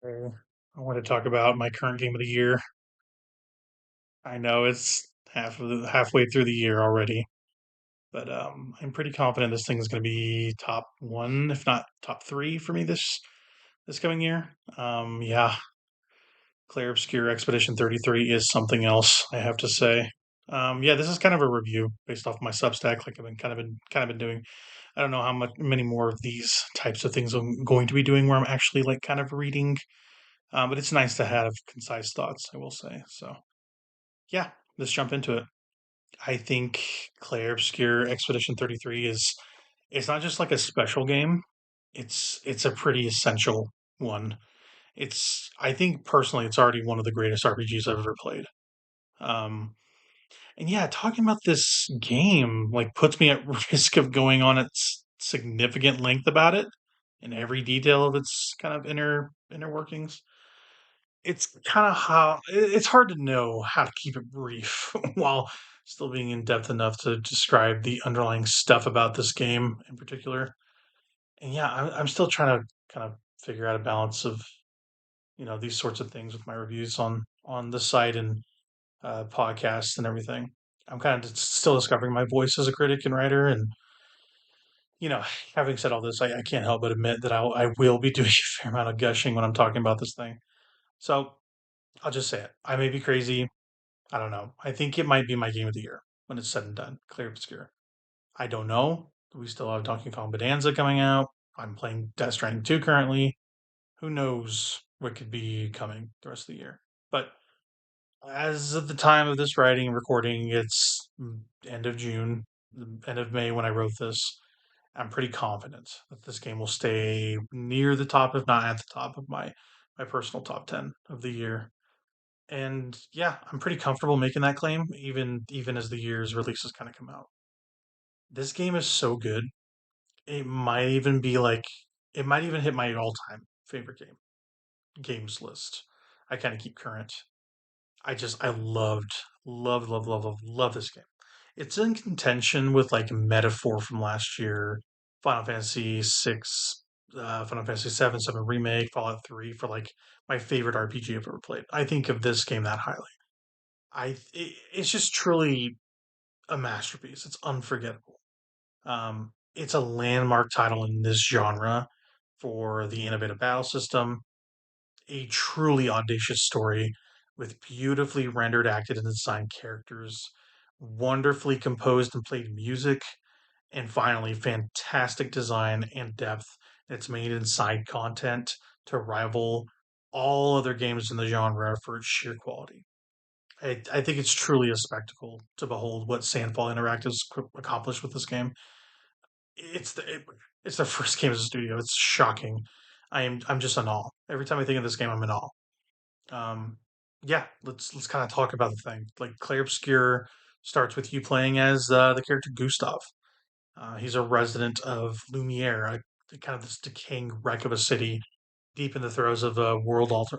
I want to talk about my current game of the year. I know it's halfway through the year already, but I'm pretty confident this thing is going to be top one, if not top three, for me this coming year. Yeah, Clair Obscur Expedition 33 is something else, I have to say. Yeah, this is kind of a review based off my Substack, like I've been kind of been doing. I don't know how many more of these types of things I'm going to be doing, where I'm actually like kind of reading. But it's nice to have concise thoughts, I will say. So yeah, let's jump into it. I think Clair Obscur Expedition 33 is it's not just like a special game. It's a pretty essential one. It's I think personally it's already one of the greatest RPGs I've ever played. Um and yeah, talking about this game like puts me at risk of going on its significant length about it and every detail of its kind of inner workings. It's kind of it's hard to know how to keep it brief while still being in depth enough to describe the underlying stuff about this game in particular. And yeah, I'm still trying to kind of figure out a balance of these sorts of things with my reviews on the site and podcasts and everything. I'm kind of still discovering my voice as a critic and writer, and you know, having said all this, I can't help but admit that I will be doing a fair amount of gushing when I'm talking about this thing. So I'll just say it. I may be crazy. I don't know. I think it might be my game of the year when it's said and done. Clear Obscure. I don't know. We still have Donkey Kong Bonanza coming out. I'm playing Death Stranding 2 currently. Who knows what could be coming the rest of the year? But as of the time of this writing and recording, it's end of June, end of May when I wrote this. I'm pretty confident that this game will stay near the top, if not at the top of my personal top 10 of the year. And yeah, I'm pretty comfortable making that claim, even as the year's releases kind of come out. This game is so good. It might even be like it might even hit my all-time favorite games list. I kind of keep current. I love this game. It's in contention with like Metaphor from last year, Final Fantasy 6, Final Fantasy 7, 7 Remake, Fallout 3 for like my favorite RPG I've ever played. I think of this game that highly. It's just truly a masterpiece. It's unforgettable. It's a landmark title in this genre for the innovative battle system, a truly audacious story with beautifully rendered, acted, and designed characters, wonderfully composed and played music, and finally, fantastic design and depth that's made in side content to rival all other games in the genre for its sheer quality. I think it's truly a spectacle to behold what Sandfall Interactive's accomplished with this game. It's the it, it's their first game as a studio. It's shocking. I'm just in awe. Every time I think of this game, I'm in awe. Um, yeah, let's kind of talk about the thing. Like Clair Obscur starts with you playing as the character Gustav. He's a resident of Lumiere, kind of this decaying wreck of a city deep in the throes of a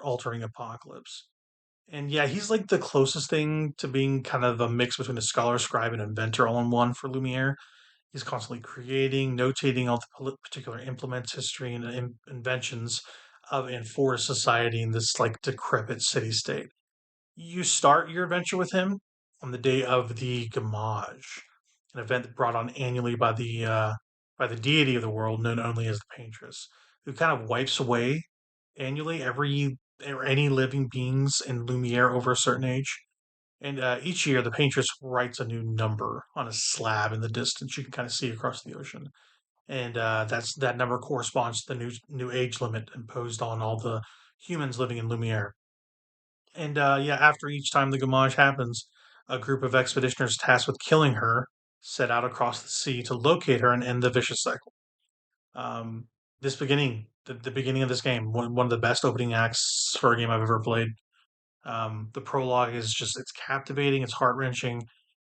altering apocalypse. And yeah, he's like the closest thing to being kind of a mix between a scholar, scribe, and inventor all in one for Lumiere. He's constantly creating, notating all the particular implements, history, and inventions of and for society in this like decrepit city state. You start your adventure with him on the day of the Gamage, an event brought on annually by the deity of the world, known only as the Paintress, who kind of wipes away annually every or any living beings in Lumiere over a certain age. And each year, the paintress writes a new number on a slab in the distance. You can kind of see across the ocean, and that number corresponds to the new age limit imposed on all the humans living in Lumiere. And yeah, after each time the Gamage happens, a group of expeditioners tasked with killing her set out across the sea to locate her and end the vicious cycle. Um, the beginning of this game, one of the best opening acts for a game I've ever played. The prologue is just it's captivating, it's heart wrenching,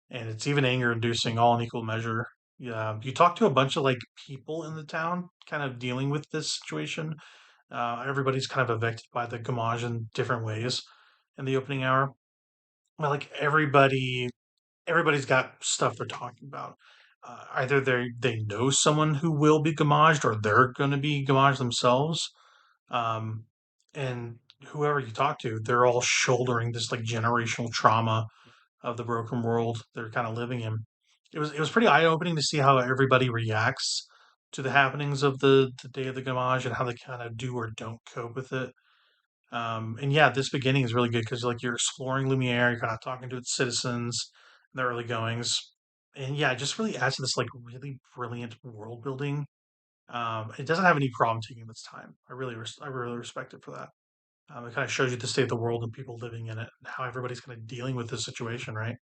and it's even anger inducing all in equal measure. Yeah, you talk to a bunch of like people in the town, kind of dealing with this situation. Everybody's kind of affected by the Gamage in different ways in the opening hour. But like everybody's got stuff they're talking about. Either they know someone who will be Gamaged, or they're going to be Gamaged themselves. Um, and whoever you talk to, they're all shouldering this like generational trauma of the broken world they're kind of living in. It was pretty eye opening to see how everybody reacts to the happenings of the day of the Gamage and how they kind of do or don't cope with it. And yeah, this beginning is really good because like you're exploring Lumiere, you're kind of talking to its citizens, in the early goings, and yeah, it just really adds to this like really brilliant world building. It doesn't have any problem taking its time. I really respect it for that. It kind of shows you the state of the world and people living in it, and how everybody's kind of dealing with this situation, right?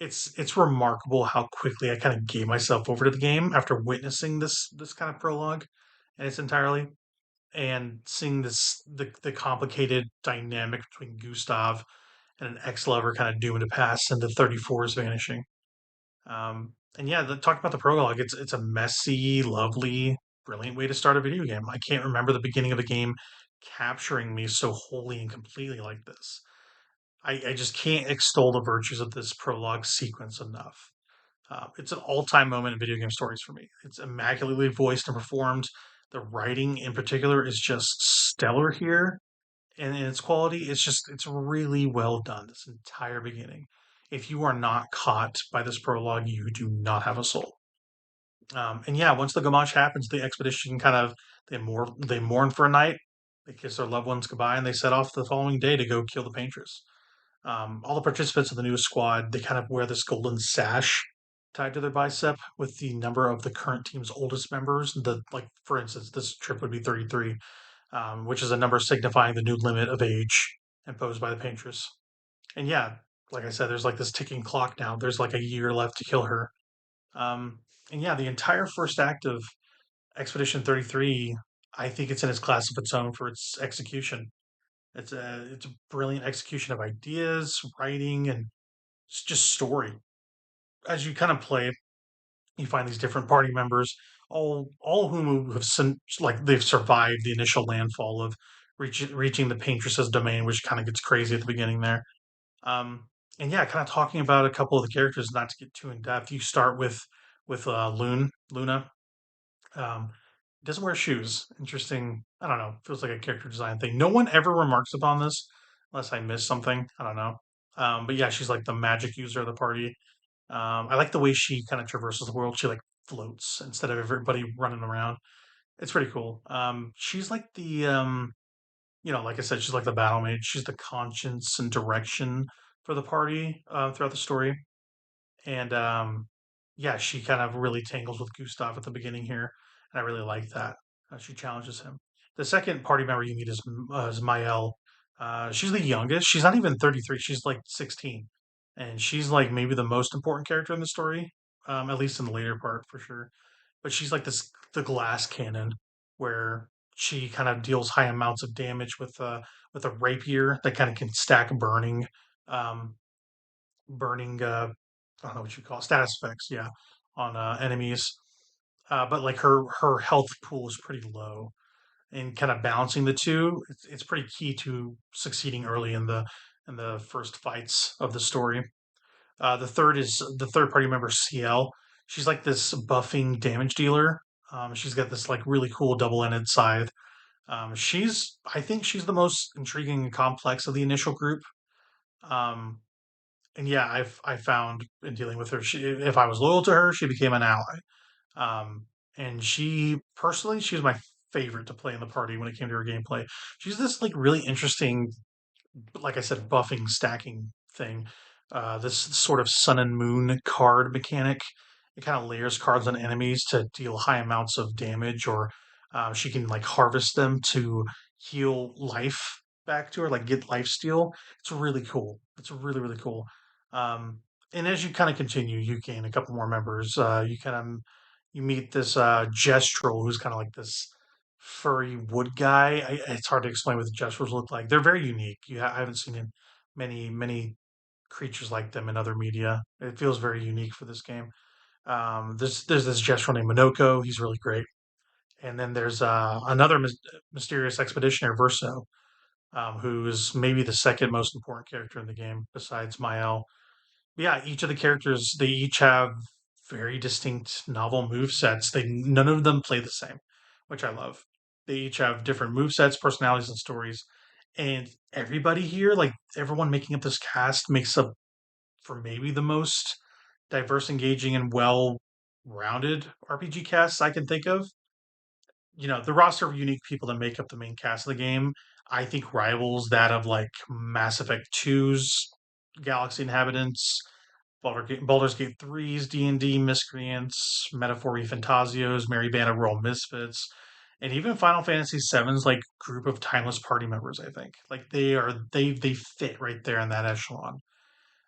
It's remarkable how quickly I kind of gave myself over to the game after witnessing this kind of prologue and its entirely, and seeing the complicated dynamic between Gustav and an ex-lover kind of doomed to pass and the 34s vanishing. And yeah, talk about the prologue. It's a messy, lovely, brilliant way to start a video game. I can't remember the beginning of a game capturing me so wholly and completely like this. I just can't extol the virtues of this prologue sequence enough. It's an all-time moment in video game stories for me. It's immaculately voiced and performed. The writing, in particular, is just stellar here, and in its quality, it's really well done. This entire beginning. If you are not caught by this prologue, you do not have a soul. And yeah, once the Gamache happens, the expedition kind of they mourn for a night. They kiss their loved ones goodbye, and they set off the following day to go kill the Paintress. All the participants of the new squad, they kind of wear this golden sash tied to their bicep with the number of the current team's oldest members. Like for instance, this trip would be 33, which is a number signifying the new limit of age imposed by the Paintress. And yeah, like I said, there's like this ticking clock now. There's like a year left to kill her. Um, and yeah, the entire first act of Expedition 33, I think it's in its class of its own for its execution. It's a brilliant execution of ideas, writing, and it's just story. As you kind of play, you find these different party members, all whom have like they've survived the initial landfall of reaching the Paintress's domain, which kind of gets crazy at the beginning there. Um, and yeah, kind of talking about a couple of the characters, not to get too in depth. You start with Luna. Um, doesn't wear shoes. Interesting. I don't know. Feels like a character design thing. No one ever remarks upon this unless I miss something. I don't know. But yeah, she's like the magic user of the party. I like the way she kind of traverses the world. She like floats instead of everybody running around. It's pretty cool. She's like like I said, she's like the battle mage. She's the conscience and direction for the party throughout the story. And yeah, she kind of really tangles with Gustav at the beginning here, and I really like that. She challenges him. The second party member you meet is Mael. She's the youngest. She's not even 33. She's like 16, and she's like maybe the most important character in the story, at least in the later part for sure. But she's like the glass cannon, where she kind of deals high amounts of damage with a rapier that kind of can stack um, burning I don't know what you call it, status effects, yeah, on enemies. But like her health pool is pretty low, and kind of balancing the two, it's pretty key to succeeding early in the first fights of the story. The third party member CL. She's like this buffing damage dealer. She's got this like really cool double-ended scythe. I think she's the most intriguing and complex of the initial group. Um, and yeah, I found in dealing with her, if I was loyal to her, she became an ally. And she was my favorite to play in the party when it came to her gameplay. She's this like really interesting, like I said, buffing stacking thing. This sort of sun and moon card mechanic. It kind of layers cards on enemies to deal high amounts of damage, or she can like harvest them to heal life back to her, like get life steal. It's really cool. It's really cool. Um, and as you kind of continue, you gain a couple more members. You meet this Gestrel, who's kind of like this furry wood guy. It's hard to explain what the Gestrels look like. They're very unique. I haven't seen many creatures like them in other media. It feels very unique for this game. There's this Gestrel named Minoko. He's really great. And then there's another mysterious expeditioner, Verso, who's maybe the second most important character in the game besides Mael. Yeah, each of the characters, they each have very distinct novel move sets. None of them play the same, which I love. They each have different movesets, personalities, and stories. And everybody here, like everyone making up this cast, makes up for maybe the most diverse, engaging, and well-rounded RPG casts I can think of. The roster of unique people that make up the main cast of the game, I think rivals that of like Mass Effect 2's Galaxy Inhabitants, Baldur's Gate 3's D&D Miscreants, Metaphor Fantasios, Merry Band of Royal Misfits, and even Final Fantasy VII's like group of timeless party members. I think like they fit right there in that echelon.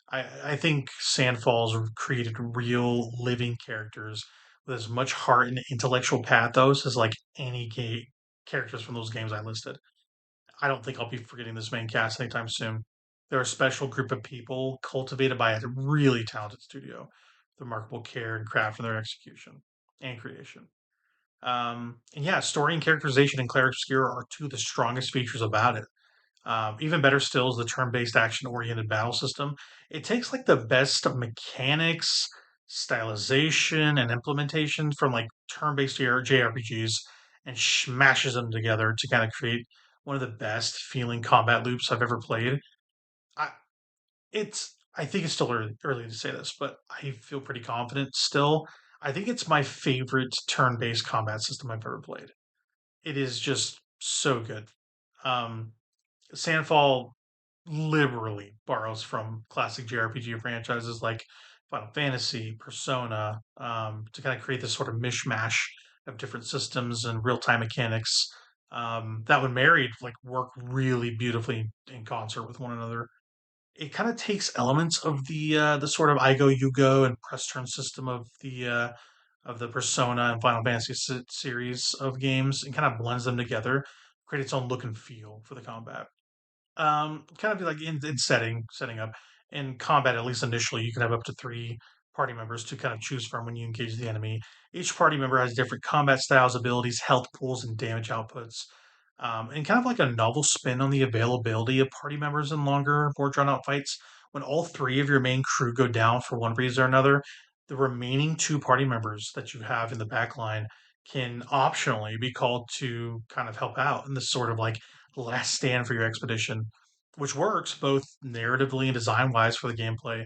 I think Sandfall's created real living characters with as much heart and intellectual pathos as like any characters from those games I listed. I don't think I'll be forgetting this main cast anytime soon. They're a special group of people cultivated by a really talented studio, with remarkable care and craft in their execution and creation. And yeah, story and characterization in Clair Obscur are two of the strongest features about it. Even better still is the turn-based action-oriented battle system. It takes like the best of mechanics, stylization, and implementation from like turn-based JRPGs and smashes them together to kind of create one of the best feeling combat loops I've ever played. I, I think it's still early to say this, but I feel pretty confident still. I think it's my favorite turn-based combat system I've ever played. It is just so good. Um, Sandfall liberally borrows from classic JRPG franchises like Final Fantasy, Persona, to kind of create this sort of mishmash of different systems and real time mechanics that, when married, like work really beautifully in concert with one another. It kind of takes elements of the sort of I go you go and press turn system of the Persona and Final Fantasy series of games and kind of blends them together, create its own look and feel for the combat. Kind of like in setting up. In combat, at least initially, you can have up to three party members to kind of choose from when you engage the enemy. Each party member has different combat styles, abilities, health pools, and damage outputs. And kind of like a novel spin on the availability of party members in longer, more drawn out fights. When all three of your main crew go down for one reason or another, the remaining two party members that you have in the back line can optionally be called to kind of help out in this sort of like last stand for your expedition, which works both narratively and design wise for the gameplay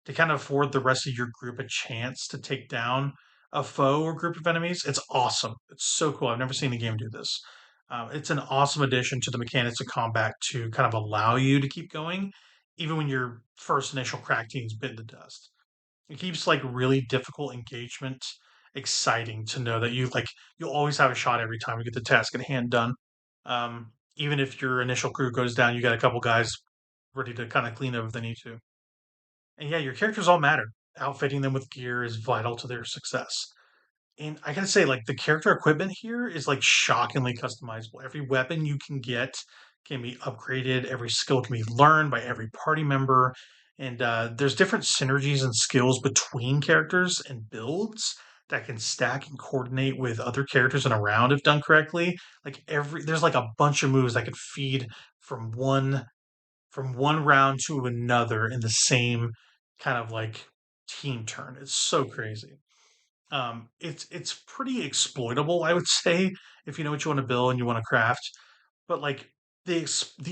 to kind of afford the rest of your group a chance to take down a foe or group of enemies. It's awesome. It's so cool. I've never seen a game do this. It's an awesome addition to the mechanics of combat to kind of allow you to keep going, even when your first initial crack team's bitten to dust. It keeps like really difficult engagement exciting to know that you'll always have a shot every time you get the task at hand done. Even if your initial crew goes down, you got a couple guys ready to kind of clean up if they need to. And yeah, your characters all matter. Outfitting them with gear is vital to their success. And I gotta say, like the character equipment here is like shockingly customizable. Every weapon you can get can be upgraded. Every skill can be learned by every party member, and there's different synergies and skills between characters and builds that can stack and coordinate with other characters in a round if done correctly. Like there's like a bunch of moves that could feed from one round to another in the same kind of like team turn. It's so crazy. It's pretty exploitable, I would say, if you know what you want to build and you want to craft. But like the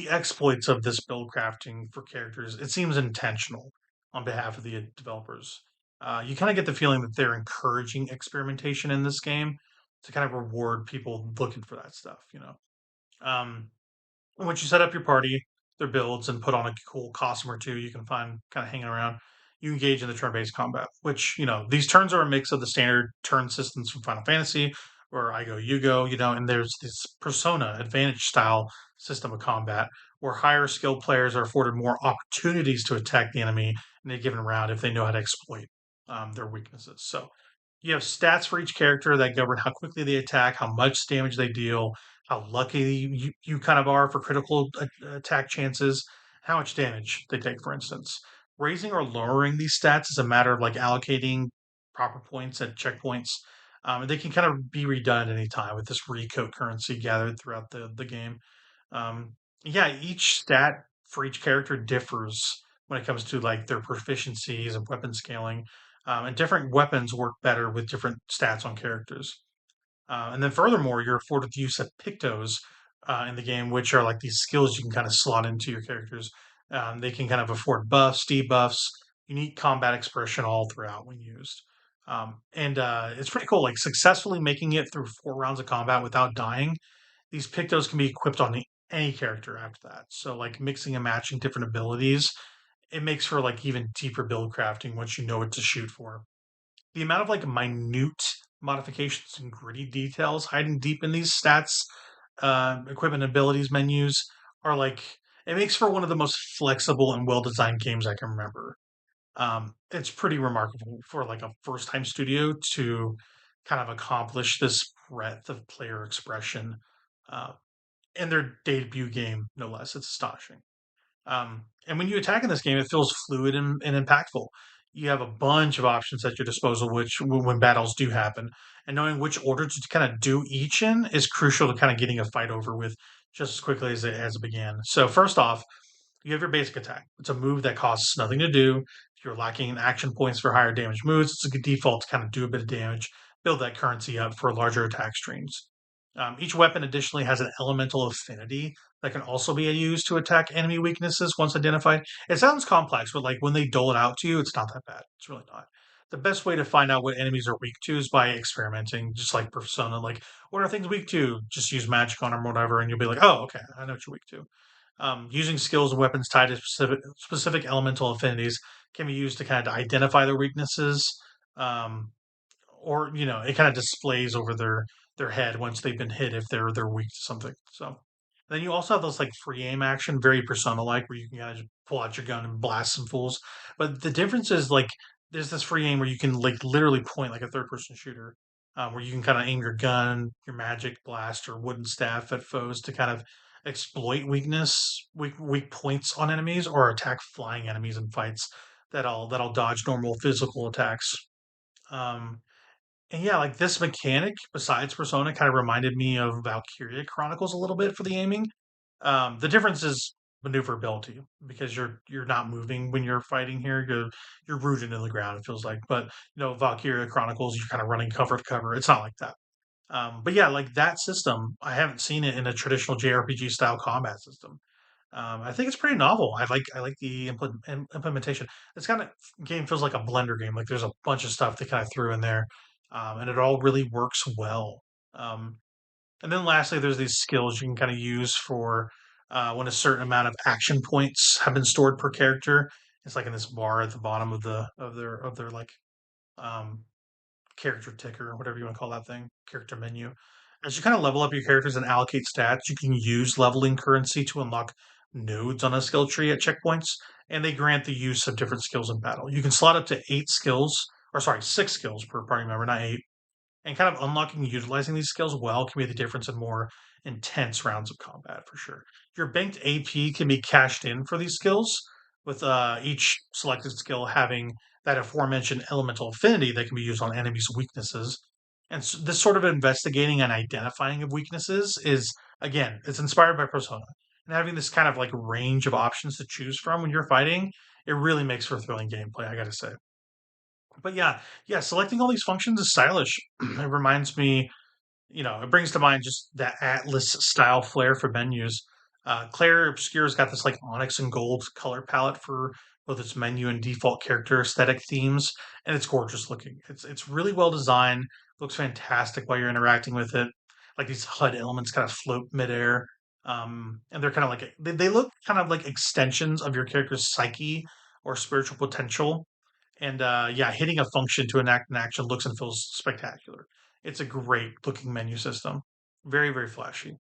exploits of this build crafting for characters, it seems intentional on behalf of the developers. You kind of get the feeling that they're encouraging experimentation in this game to kind of reward people looking for that stuff. Um, once you set up your party, their builds, and put on a cool costume or two you can find kind of hanging around, you engage in the turn-based combat. Which these turns are a mix of the standard turn systems from Final Fantasy, where I go, you go, and there's this Persona Advantage style system of combat where higher skilled players are afforded more opportunities to attack the enemy in a given round if they know how to exploit their weaknesses. So you have stats for each character that govern how quickly they attack, how much damage they deal, how lucky you kind of are for critical attack chances, how much damage they take, for instance. Raising or lowering these stats is a matter of like allocating proper points at checkpoints. They can kind of be redone at any time with this recode currency gathered throughout the game. Um, yeah, each stat for each character differs when it comes to like their proficiencies and weapon scaling. And different weapons work better with different stats on characters. And then furthermore, you're afforded the use of pictos in the game, which are like these skills you can kind of slot into your characters. They can kind of afford buffs, debuffs, unique combat expression all throughout when used. And It's pretty cool. Like successfully making it through 4 rounds of combat without dying, these pictos can be equipped on any character after that. So like mixing and matching different abilities, it makes for like even deeper build crafting once you know what to shoot for. The amount of like minute modifications and gritty details hiding deep in these stats, equipment abilities menus are like it makes for one of the most flexible and well designed games I can remember. It's pretty remarkable for like a first time studio to kind of accomplish this breadth of player expression uh, in their debut game, no less. It's astonishing. And when you attack in this game, it feels fluid and impactful. You have a bunch of options at your disposal, which when battles do happen, and knowing which order to kind of do each in is crucial to kind of getting a fight over with just as quickly as it began. So first off, you have your basic attack. It's a move that costs nothing to do. If you're lacking in action points for higher damage moves, it's a good default to kind of do a bit of damage, build that currency up for larger attack streams. Each weapon additionally has an elemental affinity that can also be used to attack enemy weaknesses once identified. It sounds complex, but like when they dole it out to you, it's not that bad. It's really not. The best way to find out what enemies are weak to is by experimenting, just like Persona. Like, what are things weak to? Just use magic on them or whatever, and you'll be like, oh, okay, I know what you're weak to. Using skills and weapons tied to specific elemental affinities can be used to kind of identify their weaknesses, um, or it kind of displays over their head once they've been hit if they're weak to something. So then you also have those like free aim action, very persona like, where you can kind of just pull out your gun and blast some fools. But the difference is like there's this free aim where you can like literally point like a third person shooter, where you can kind of aim your gun, your magic blast, or wooden staff at foes to kind of exploit weak points on enemies or attack flying enemies in fights that'll dodge normal physical attacks. Um, and yeah, like this mechanic, besides Persona, kind of reminded me of Valkyria Chronicles a little bit for the aiming. The difference is maneuverability because you're not moving when you're fighting here. You're rooted in the ground. It feels like, but Valkyria Chronicles, you're kind of running cover to cover. It's not like that. But yeah, like that system, I haven't seen it in a traditional JRPG style combat system. I think it's pretty novel. I like the implementation. This kind of game feels like a blender game. Like there's a bunch of stuff they kind of threw in there, and it all really works well. Um, and then lastly, there's these skills you can kind of use for when a certain amount of action points have been stored per character. It's like in this bar at the bottom of their like um, character ticker or whatever you want to call that thing, character menu. As you kind of level up your characters and allocate stats, you can use leveling currency to unlock nodes on a skill tree at checkpoints, and they grant the use of different skills in battle. You can slot up to 8 skills, or sorry, 6 skills per party member, not 8. And kind of unlocking and utilizing these skills well can be the difference in more intense rounds of combat for sure. Your banked AP can be cashed in for these skills, with each selected skill having that aforementioned elemental affinity that can be used on enemies' weaknesses. And this sort of investigating and identifying of weaknesses is, again, it's inspired by Persona. And having this kind of like range of options to choose from when you're fighting, it really makes for thrilling gameplay, I gotta say. But yeah, selecting all these functions is stylish. It reminds me, it brings to mind just that Atlas style flair for menus. Clair Obscur's got this like onyx and gold color palette for both its menu and default character aesthetic themes, and it's gorgeous looking. It's really well designed, looks fantastic while you're interacting with it. Like these HUD elements kind of float midair, and they're kind of like they look kind of like extensions of your character's psyche or spiritual potential. And yeah, hitting a function to enact an action looks and feels spectacular. It's a great looking menu system, very very flashy.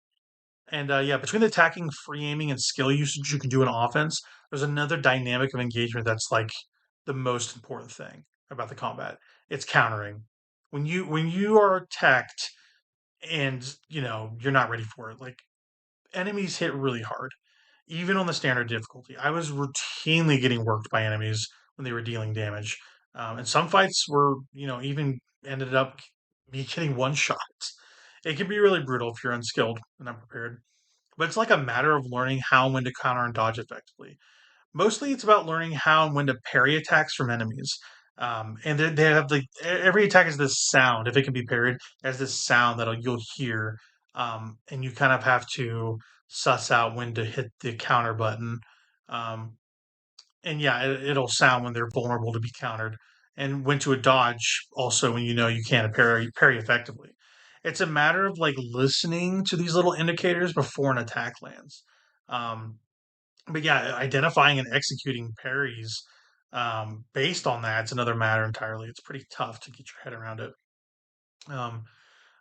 And yeah, between the attacking, free aiming, and skill usage you can do in offense, there's another dynamic of engagement that's like the most important thing about the combat. It's countering. When you are attacked and you're not ready for it, like enemies hit really hard, even on the standard difficulty. I was routinely getting worked by enemies when they were dealing damage. And some fights were, even ended up me getting one shot. It can be really brutal if you're unskilled and unprepared. But it's like a matter of learning how and when to counter and dodge effectively. Mostly it's about learning how and when to parry attacks from enemies. And they have like every attack has this sound. If it can be parried, it has this sound that you'll hear, and you kind of have to suss out when to hit the counter button. Um, and yeah, it'll sound when they're vulnerable to be countered, and when to a dodge. Also, when you know you can't parry effectively. It's a matter of like listening to these little indicators before an attack lands. Um, but yeah, identifying and executing parries based on that, it's another matter entirely. It's pretty tough to get your head around it. Um,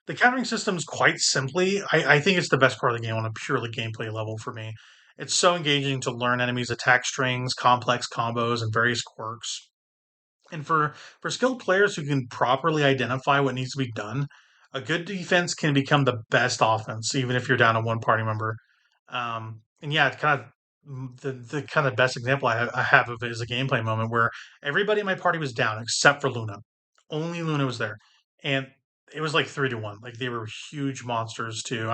the countering systems, quite simply, I think it's the best part of the game on a purely gameplay level for me. It's so engaging to learn enemies' attack strings, complex combos, and various quirks. And for skilled players who can properly identify what needs to be done, a good defense can become the best offense, even if you're down to one party member. And yeah, it's kind of the kind of best example I have of it is a gameplay moment where everybody in my party was down except for Luna. Only Luna was there, and it was like 3-1. Like they were huge monsters too.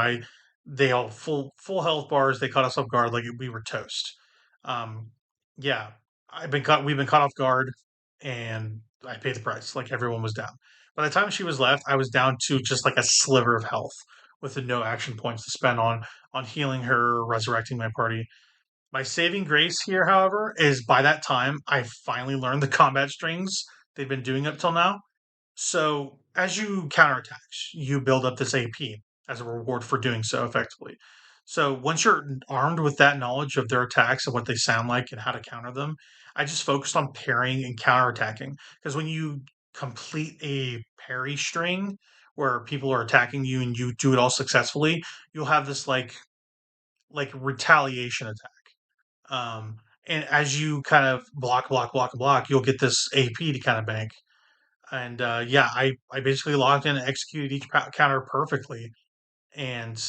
They all full health bars. They caught us off guard like we were toast. Um, yeah, I've been caught. We've been caught off guard and I paid the price. Like everyone was down. By the time she was left, I was down to just like a sliver of health with no action points to spend on healing her, resurrecting my party. My saving grace here, however, is by that time I finally learned the combat strings they've been doing up till now. So as you counterattack, you build up this AP as a reward for doing so effectively. So once you're armed with that knowledge of their attacks and what they sound like and how to counter them, I just focused on parrying and counterattacking. Because when you complete a parry string where people are attacking you and you do it all successfully, you'll have this like retaliation attack. And as you kind of block, you'll get this AP to kind of bank. And yeah, I basically logged in and executed each counter perfectly. And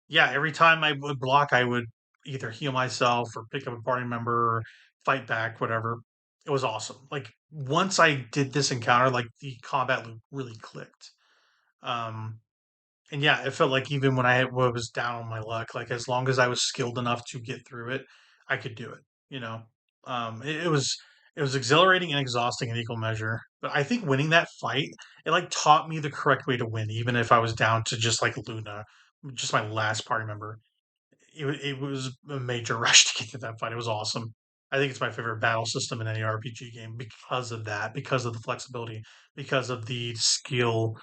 yeah, every time I would block, I would either heal myself or pick up a party member or fight back, whatever. It was awesome. Like once I did this encounter, like the combat loop really clicked. Um, and yeah, it felt like even when was down on my luck, like as long as I was skilled enough to get through it, I could do it. You know, it was exhilarating and exhausting in equal measure. But I think winning that fight, it like taught me the correct way to win, even if I was down to just like Luna, just my last party member. It was a major rush to get to that fight. It was awesome. I think it's my favorite battle system in any RPG game because of that, because of the flexibility, because of the skill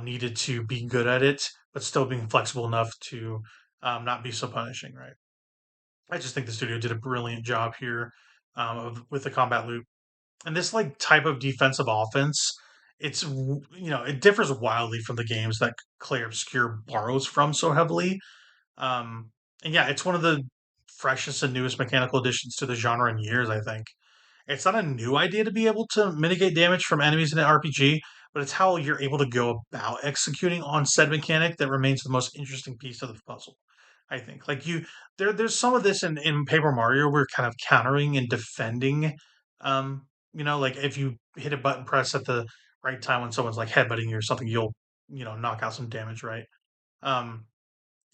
needed to be good at it, but still being flexible enough to not be so punishing. Right. I just think the studio did a brilliant job here with the combat loop and this like type of defensive offense. It differs wildly from the games that Clair Obscur borrows from so heavily, and yeah, it's one of the freshest and newest mechanical additions to the genre in years, I think. It's not a new idea to be able to mitigate damage from enemies in an RPG, but it's how you're able to go about executing on said mechanic that remains the most interesting piece of the puzzle. I think. There's some of this in Paper Mario where kind of countering and defending. Like if you hit a button press at the right time when someone's like headbutting you or something, you'll knock out some damage, right? Um,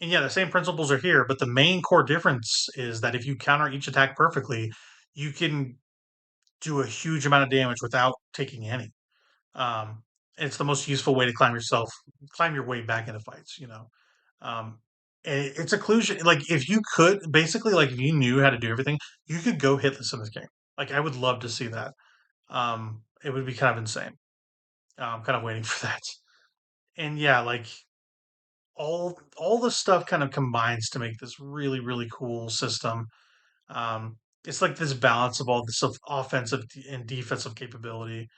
and yeah, the same principles are here, but the main core difference is that if you counter each attack perfectly, you can do a huge amount of damage without taking any. Um, it's the most useful way to climb your way back into fights. Um, it's a collusion. Like if you could basically, like if you knew how to do everything, you could go hitless in this game. Like I would love to see that. It would be kind of insane. I'm kind of waiting for that. And yeah, like all the stuff kind of combines to make this really really cool system. Um, it's like this balance of all this of offensive and defensive capability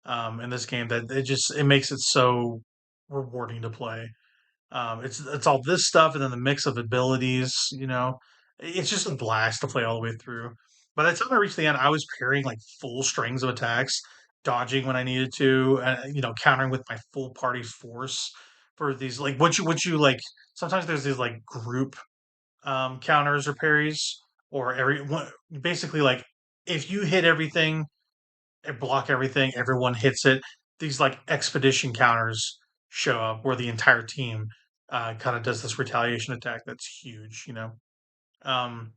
in this game that it makes it so rewarding to play. It's all this stuff and then the mix of abilities. It's just a blast to play all the way through. By the time I reached the end, I was parrying like full strings of attacks, dodging when I needed to, countering with my full party's force for these like what you like. Sometimes there's these like group counters or parries, or basically like if you hit everything and block everything, everyone hits it. These like expedition counters show up where the entire team kind of does this retaliation attack that's huge. Um,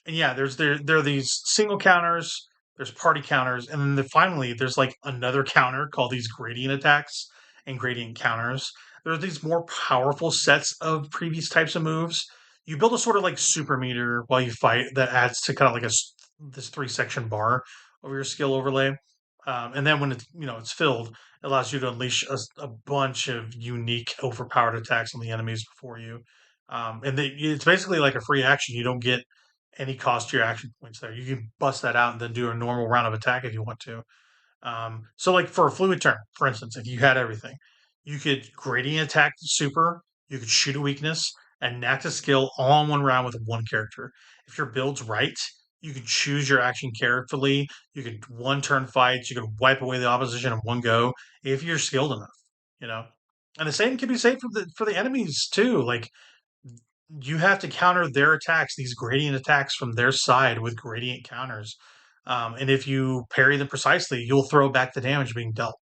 and yeah, there are these single counters. there's party counters, and then finally there's like another counter called these gradient attacks and gradient counters. There's these more powerful sets of previous types of moves. You build a sort of like super meter while you fight that adds to kind of like this three section bar over your skill overlay. And then when it's it's filled, it allows you to unleash a bunch of unique overpowered attacks on the enemies before you. It's basically like a free action. You don't get any cost to your action points there. You can bust that out and then do a normal round of attack if you want to. So like for a fluid turn, for instance, if you had everything, you could gradient attack the super, you could shoot a weakness, and enact a skill all in one round with one character. If your build's right, you can choose your action carefully. You can one turn fights. You can wipe away the opposition in one go if you're skilled enough. You know, and the same can be said for the enemies too. Like you have to counter their attacks, these gradient attacks from their side with gradient counters. And if you parry them precisely, you'll throw back the damage being dealt.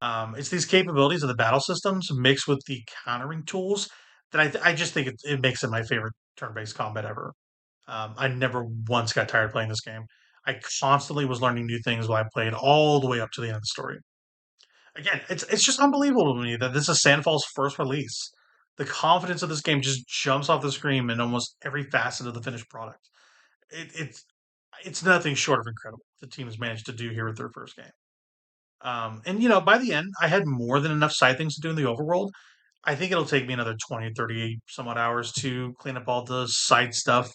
It's these capabilities of the battle systems mixed with the countering tools that I just think it makes it my favorite turn-based combat ever. I never once got tired of playing this game. I constantly was learning new things while I played all the way up to the end of the story. Again, it's just unbelievable to me that this is Sandfall's first release. The confidence of this game just jumps off the screen in almost every facet of the finished product. It, it's it's nothing short of incredible the team has managed to do here with their first game. And by the end, I had more than enough side things to do in the overworld. I think it'll take me another 20, 30 some odd hours to clean up all the side stuff,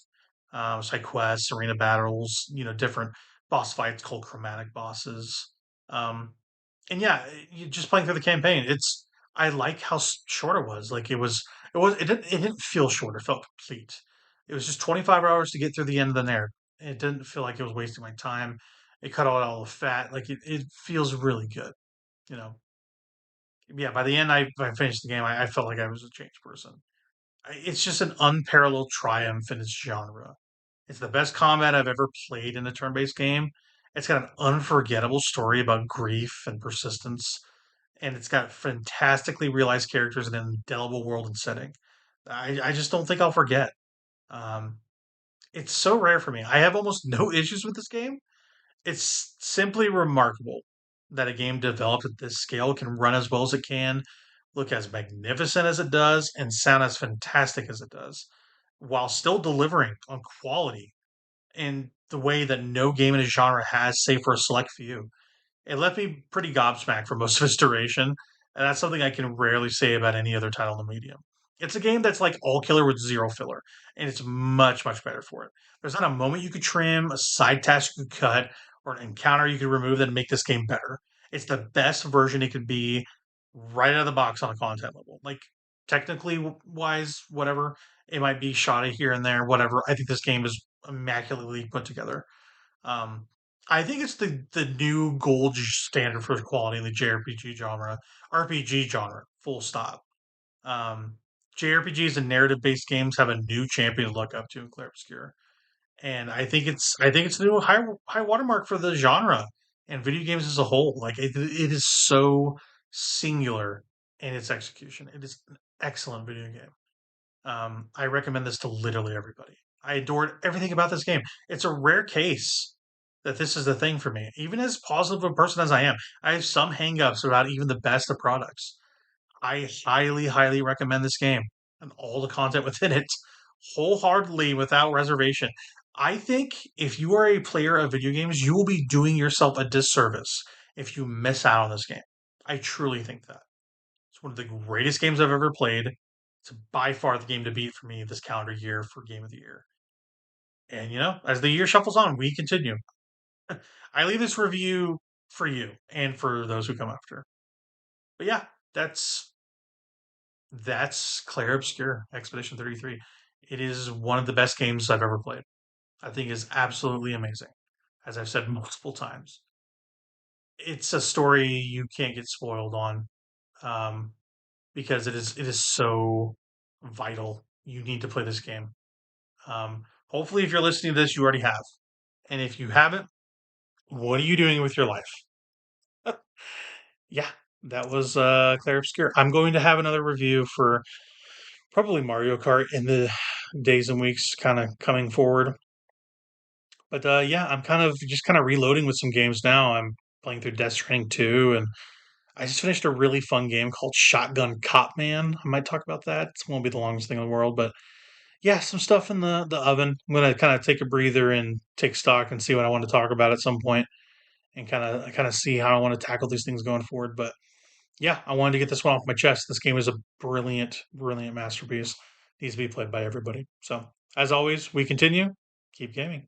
side quests, arena battles, different boss fights called chromatic bosses. Um, and yeah, you just playing through the campaign. I like how short it was. Like it didn't feel short. It felt complete. It was just 25 hours to get through the end of the narrative. It didn't feel like it was wasting my time. It cut out all the fat. Like it feels really good. You know, yeah. By the end, I finished the game. I felt like I was a changed person. It's just an unparalleled triumph in its genre. It's the best combat I've ever played in a turn-based game. It's got an unforgettable story about grief and persistence, and it's got fantastically realized characters in an indelible world and setting. I just don't think I'll forget. Um, it's so rare for me. I have almost no issues with this game. It's simply remarkable that a game developed at this scale can run as well as it can, look as magnificent as it does, and sound as fantastic as it does, while still delivering on quality in the way that no game in a genre has, save for a select few. It left me pretty gobsmacked for most of its duration, and that's something I can rarely say about any other title in the medium. It's a game that's like all killer with zero filler, and it's much, much better for it. There's not a moment you could trim, a side task you could cut, or an encounter you could remove that make this game better. It's the best version it could be right out of the box on a content level. Like, technically wise, whatever, it might be shoddy here and there, whatever. I think this game is immaculately put together. Um, I think it's the new gold standard for quality in the JRPG genre, RPG genre. Full stop. Um, JRPGs and narrative based games have a new champion to look up to in Clair Obscur, and I think it's the new high watermark for the genre and video games as a whole. Like it is so singular in its execution. It is an excellent video game. I recommend this to literally everybody. I adored everything about this game. It's a rare case that this is the thing for me. Even as positive a person as I am, I have some hangups about even the best of products. I highly, highly recommend this game and all the content within it wholeheartedly without reservation. I think if you are a player of video games, you will be doing yourself a disservice if you miss out on this game. I truly think that. It's one of the greatest games I've ever played. It's by far the game to beat for me this calendar year for Game of the Year. And as the year shuffles on, we continue. I leave this review for you and for those who come after. But yeah, that's Clair Obscur Expedition 33. It is one of the best games I've ever played. I think is absolutely amazing, as I've said multiple times. It's a story you can't get spoiled on, um, because it is so vital. You need to play this game. Hopefully, if you're listening to this, you already have, and if you haven't, what are you doing with your life? Yeah, that was Clair Obscur. I'm going to have another review for probably Mario Kart in the days and weeks kind of coming forward. But yeah, I'm kind of just kind of reloading with some games now. I'm playing through Death Stranding 2, and I just finished a really fun game called Shotgun Cop Man. I might talk about that. It won't be the longest thing in the world, but yeah, some stuff in the oven. I'm gonna kind of take a breather and take stock and see what I want to talk about at some point, and kind of see how I want to tackle these things going forward. But yeah, I wanted to get this one off my chest. This game is a brilliant, brilliant masterpiece. Needs to be played by everybody. So as always, we continue. Keep gaming.